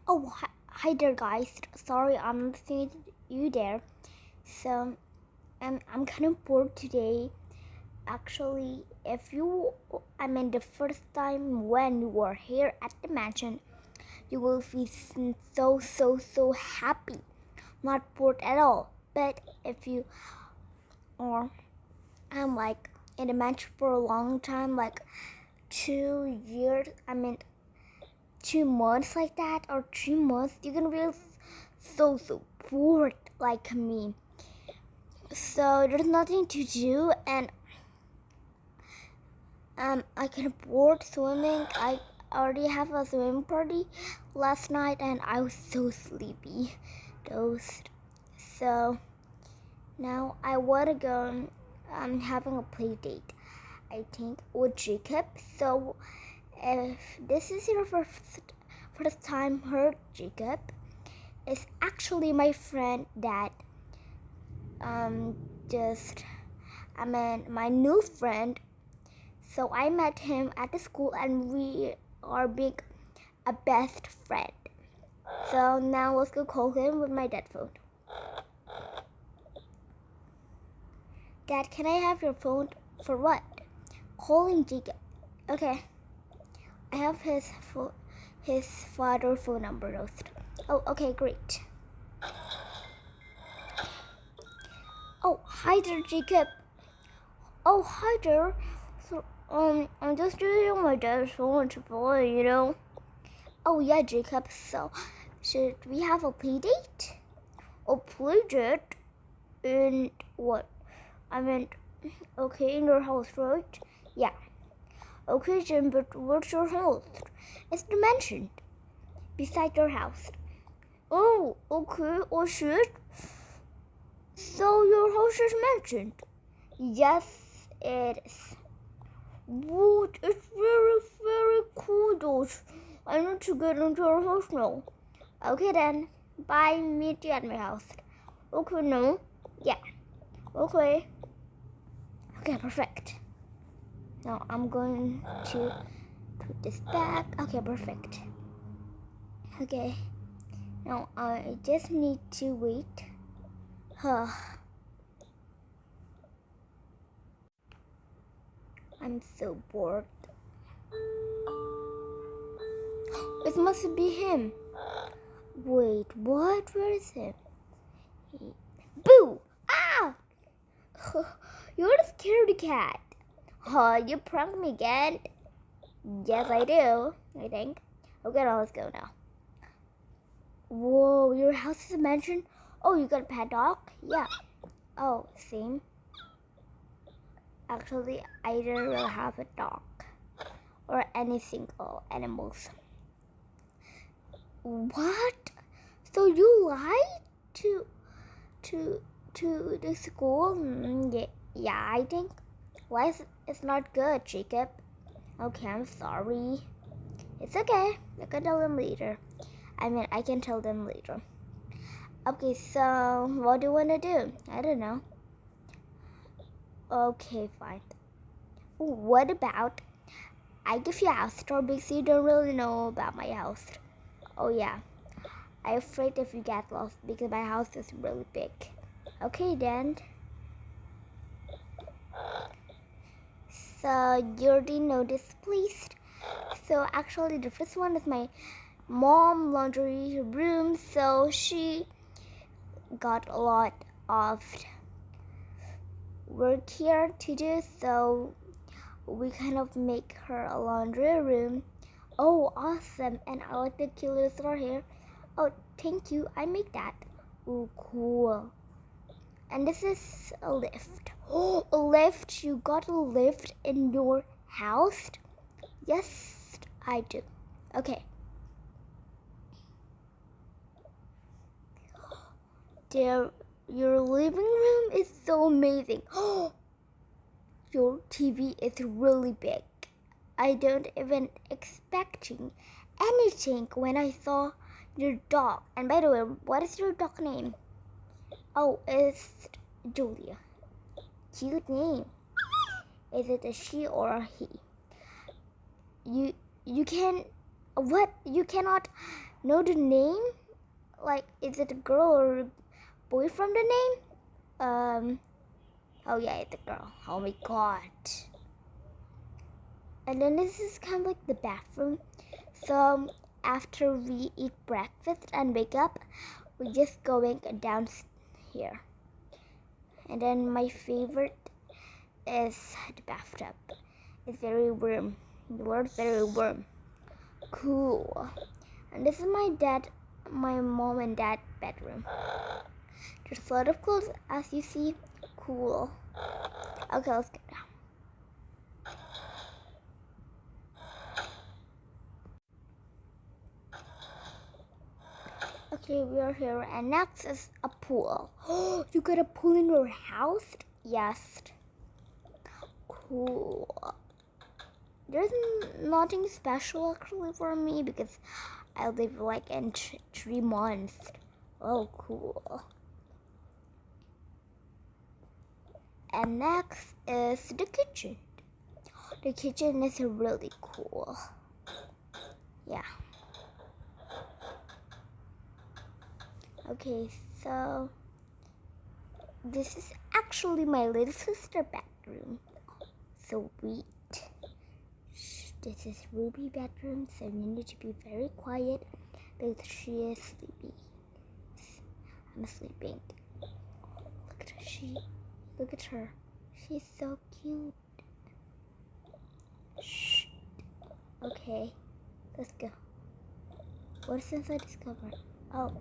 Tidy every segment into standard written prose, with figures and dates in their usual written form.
Oh, hi there, guys. Sorry, I'm not seeing you there. So, I'm kind of bored today. Actually, the first time when you were here at the mansion, you will be so happy, not bored at all. But if you or I'm like in the mansion for a long time, like 2 years, 2 months like that, or 3 months, you're gonna be so bored like me. So there's nothing to do, and I kind of bored swimming. I already have a swimming party last night, and I was so sleepy, dozed. So now I wanna go. I'm having a play date, I think, with Jacob. So if this is your first time heard Jacob, is actually my friend that my new friend. So I met him at the school, and we are being a best friend. So now let's go call him with my dad phone. Dad, can I have your phone? For what? Calling Jacob. Okay. I have his father phone number. Oh, okay, great. Oh, hi there, Jacob. Oh, hi there. So, I'm just using my dad's phone to play. Oh, yeah, Jacob. So, should we have a play date? A play date? In what? Okay, in your house, right? Yeah. Okay, Jim, but what's your house? It's mentioned beside your house. Oh, okay. Oh, shit. So your house is mentioned? Yes, it is. What? It's very cool, though. I need to get into your house now. Okay, then. Bye. Meet you at my house. Okay, no? Yeah. Okay. Okay, perfect. Now I'm going to put this back. Okay, perfect. Okay. Now I just need to wait. Huh. I'm so bored. It must be him. Wait, what? Where is him? Boo! Ah! You're the scaredy cat. You pranked me again? Yes, I do, I think. Okay, now let's go now. Whoa, your house is a mansion? Oh, you got a pet dog? Yeah. Oh, same. Actually, I don't really have a dog or any single animals. What? So you lied to the school? Yeah, I think. Why is it's not good, Jacob? Okay, I'm sorry. It's okay. I can tell them later. I can tell them later. Okay, so what do you want to do? I don't know. Okay, fine. What about I give you a house tour because you don't really know about my house? Oh yeah. I'm afraid if you get lost because my house is really big. Okay then. So you already know this place. So actually the first one is my mom laundry room. So she got a lot of work here to do. So we kind of make her a laundry room. Oh, awesome. And I like the cute little star here. Oh, thank you. I make that. Oh, cool. And this is a lift. Oh, a lift. You got a lift in your house? Yes, I do. Okay. There, your living room is so amazing. Oh, your TV is really big. I don't even expecting anything when I saw your dog. And by the way, what is your dog name? Oh, it's Julia. Cute name. Is it a she or a he? You can what? You cannot know the name? Like, is it a girl or a boy from the name? Oh yeah, it's a girl. Oh my god. And then this is kind of like the bathroom. So after we eat breakfast and wake up, we're just going down here. And then my favorite is the bathtub. It's very warm. The water's very warm. Cool. And this is my mom and dad bedroom. There's a lot of clothes, as you see. Cool. Okay, let's get down. Okay, we are here, and next is a pool. Oh, you got a pool in your house? Yes. Cool. There's nothing special actually for me because I live like in 3 months. Oh, cool. And next is the kitchen. The kitchen is really cool. Yeah. Okay, so this is actually my little sister's bedroom. So wait. This is Ruby's bedroom, so you need to be very quiet because she is sleepy. I'm sleeping. Look at her. She's so cute. Shh. Okay, let's go. What's inside this cupboard? Oh,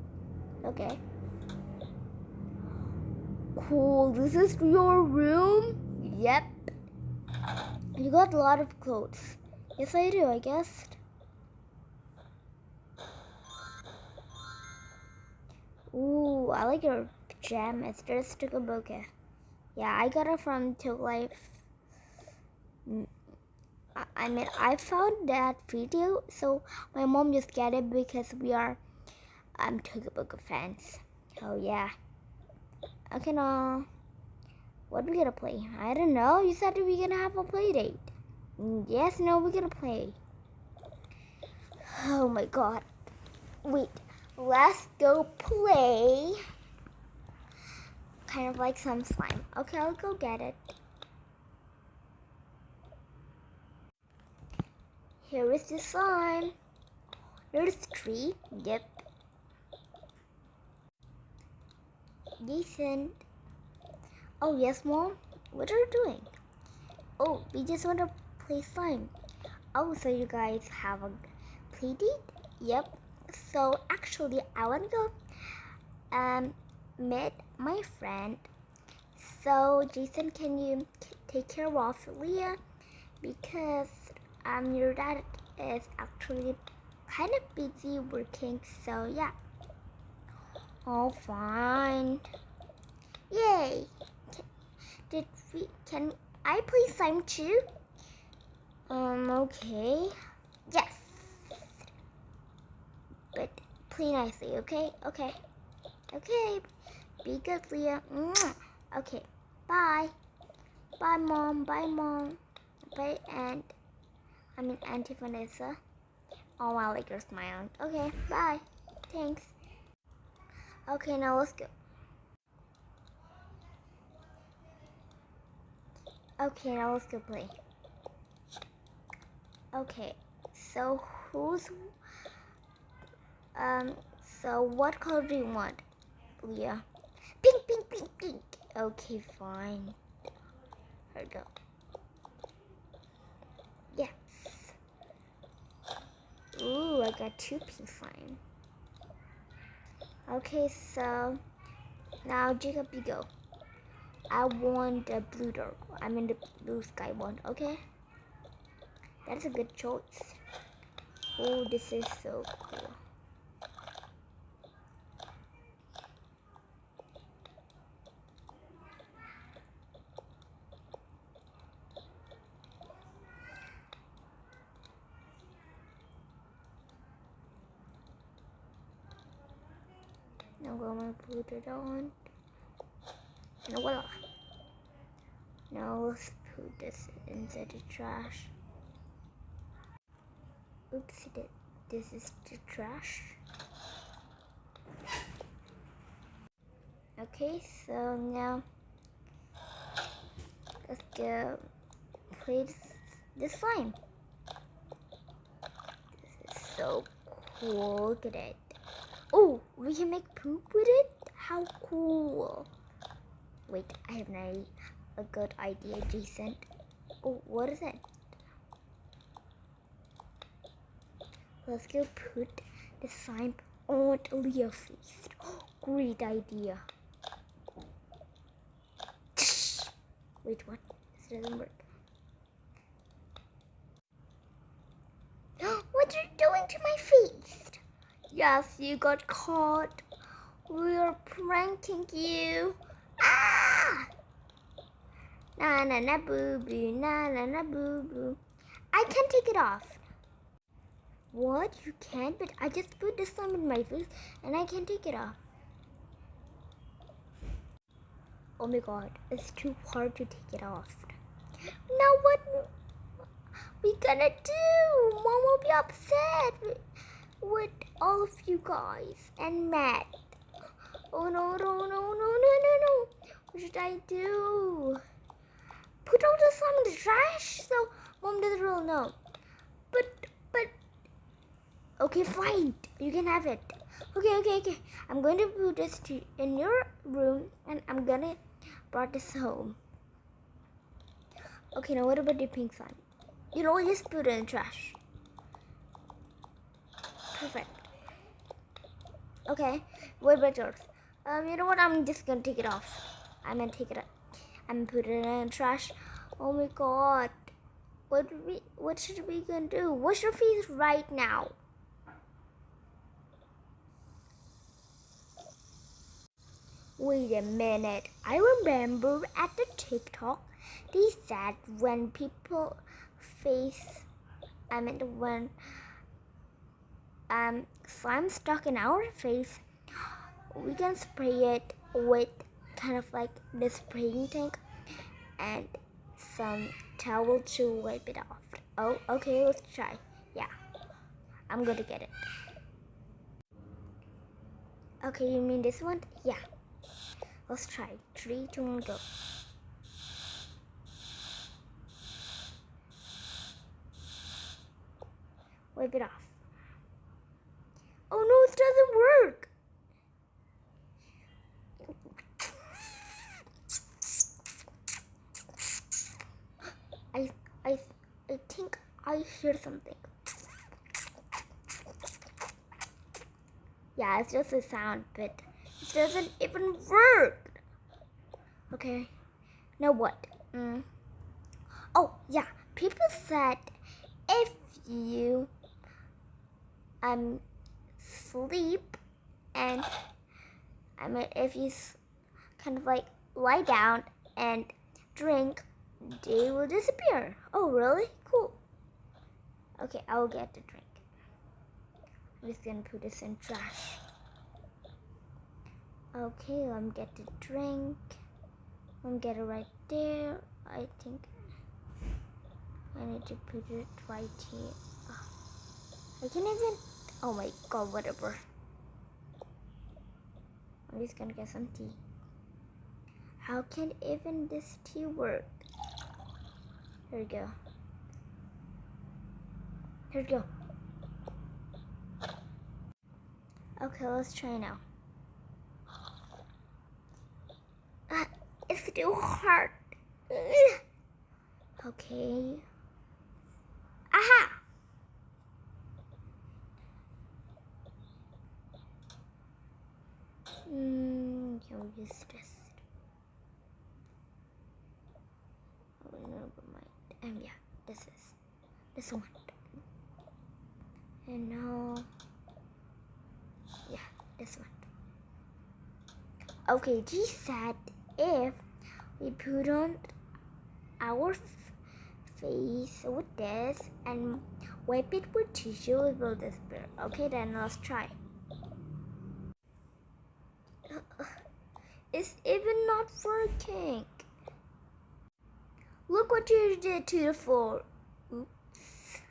okay. Cool, this is your room? Yep. You got a lot of clothes. Yes, I do, I guess. Ooh, I like your pajamas. There's Tukaboka. Yeah, I got it from Took Life. I mean, I found that video, so my mom just got it because we are Tukaboka fans. Oh yeah. Okay, now what we gonna play? I don't know. You said we're gonna have a play date. Yes, no, we're gonna play. Oh my god. Wait, let's go play. Kind of like some slime. Okay, I'll go get it. Here is the slime. There's 3. Yep. Decent. Oh, yes, Mom? What are you doing? Oh, we just want to play slime. Oh, so you guys have a play date? Yep. So, actually, I want to go meet my friend. So, Jason, can you take care of Leah? Because your dad is actually kind of busy working, so yeah. Oh, fine. Yay! Can I play slime too? Okay. Yes. But play nicely, okay? Okay. Okay. Be good, Leah. Mwah. Okay. Bye. Bye, Mom. Bye, Mom. Bye, Aunt. I mean, Auntie Vanessa. Oh, wow, like you're smiling. Okay, bye. Thanks. Okay, now let's go. Okay, now let's go play. Okay, so so what color do you want, Leah? Pink, pink, pink, pink. Okay, fine. Here we go. Yes. Ooh, I got 2 pink slime. Okay, so now Jacob, you go. I want the blue dark. I mean the blue sky one. Okay, that's a good choice. Oh, this is so cool. Now I'm gonna put it on. And voila. Now let's put this inside the trash. Oops, it did. This is the trash. Okay, so now let's go play the slime. This is so cool. Look at it. Oh, we can make poop with it? How cool. Wait, I have a good idea, Jason. Oh, what is it? Let's go put the slime on Leah's face. Great idea. Wait, what? This doesn't work. What are you doing to my face? Yes, you got caught. We're pranking you. Ah! Na na na boo boo, na na na boo boo. I can't take it off. What? You can't? But I just put the slime in my face and I can't take it off. Oh my god, it's too hard to take it off. Now what we gonna do? Mom will be upset with all of you guys and mad. Oh no, no, no, no, no, no, no. What should I do? Put all the slime in the trash so Mom doesn't really know. But, okay, fine. You can have it. Okay. I'm going to put this in your room and I'm gonna bring this home. Okay, now what about the pink slime? You know, just put it in the trash. Perfect. Okay, what about yours? You know what? I'm just gonna take it off. I'm gonna take it up and put it in the trash. Oh my god. What should we gonna do? Wash your face right now. Wait a minute. I remember at the TikTok they said when people when slime stuck in our face, we can spray it with kind of like the spraying tank and some towel to wipe it off. Oh, okay, let's try. Yeah, I'm gonna get it. Okay, you mean this one? Yeah. Let's try. 3, 2, 1, go. Wipe it off. Oh no, it doesn't work. I think I hear something. Yeah, it's just a sound, but it doesn't even work. Okay, now what? Oh yeah, people said if you sleep and if you kind of like lie down and drink, they will disappear. Oh really? Cool. Okay, I'll get the drink. I'm just gonna put this in trash. Okay, let me get the drink. Let me get it right there. I think I need to put it right here. I can't even. Oh my god, whatever. I'm just gonna get some tea. How can even this tea work? Here we go. Here we go. Okay, let's try now. It's too hard. Okay. Aha! Can we use this? Oh, never mind. Yeah, this one. And now, yeah, this one. Okay, she said if we put on our face with this and wipe it with tissue, it will disappear. Okay, then let's try. It's even not working. Look what you did to the floor. Oops.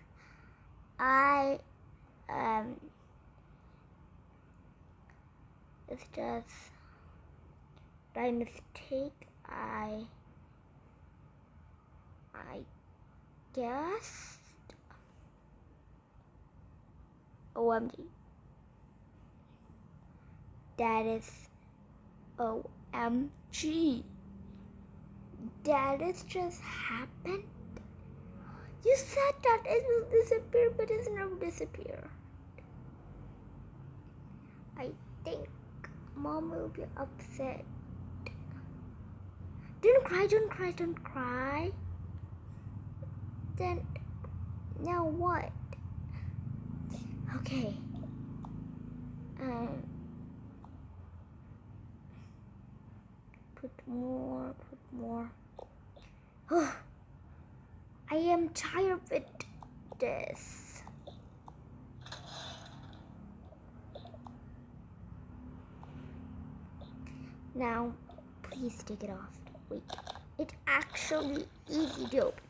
I it's just by mistake. I guess. OMG. That is OMG. That is just happened. You said that it will disappear, but it's never disappeared. I think Mom will be upset. Don't cry, don't cry, don't cry. Then, now what? Okay. Put more. I am tired with this. Now, please take it off. Wait, it's actually easy to open.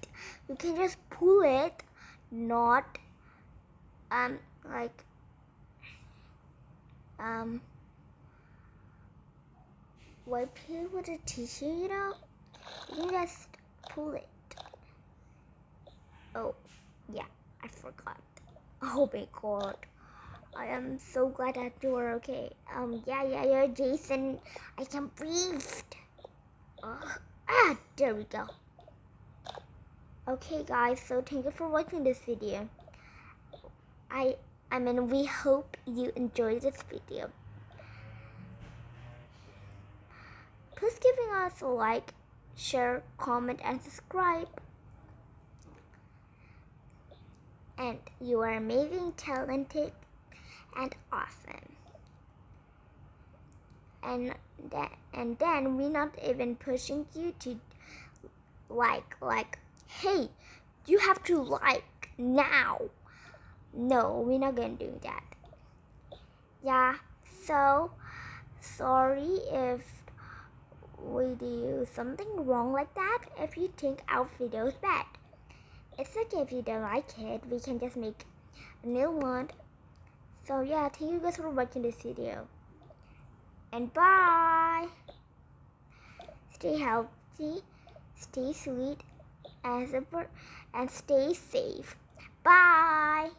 You can just pull it, not wipe it with a tissue, you know? You can just pull it. Oh, yeah, I forgot. Oh my god. I am so glad that you are okay. Yeah, Jason. I can breathe. There we go. Okay, guys, so thank you for watching this video. I mean, we hope you enjoyed this video. Please giving us a like, share, comment, and subscribe. And you are amazing, talented, and awesome. And then we're not even pushing you to like, hey, you have to like now. No, we're not gonna do that. Yeah, so sorry if we do something wrong like that. If you think our video is bad, it's okay. If you don't like it, we can just make a new one. So yeah, thank you guys for watching this video, and bye. Stay healthy, stay sweet, and stay safe. Bye.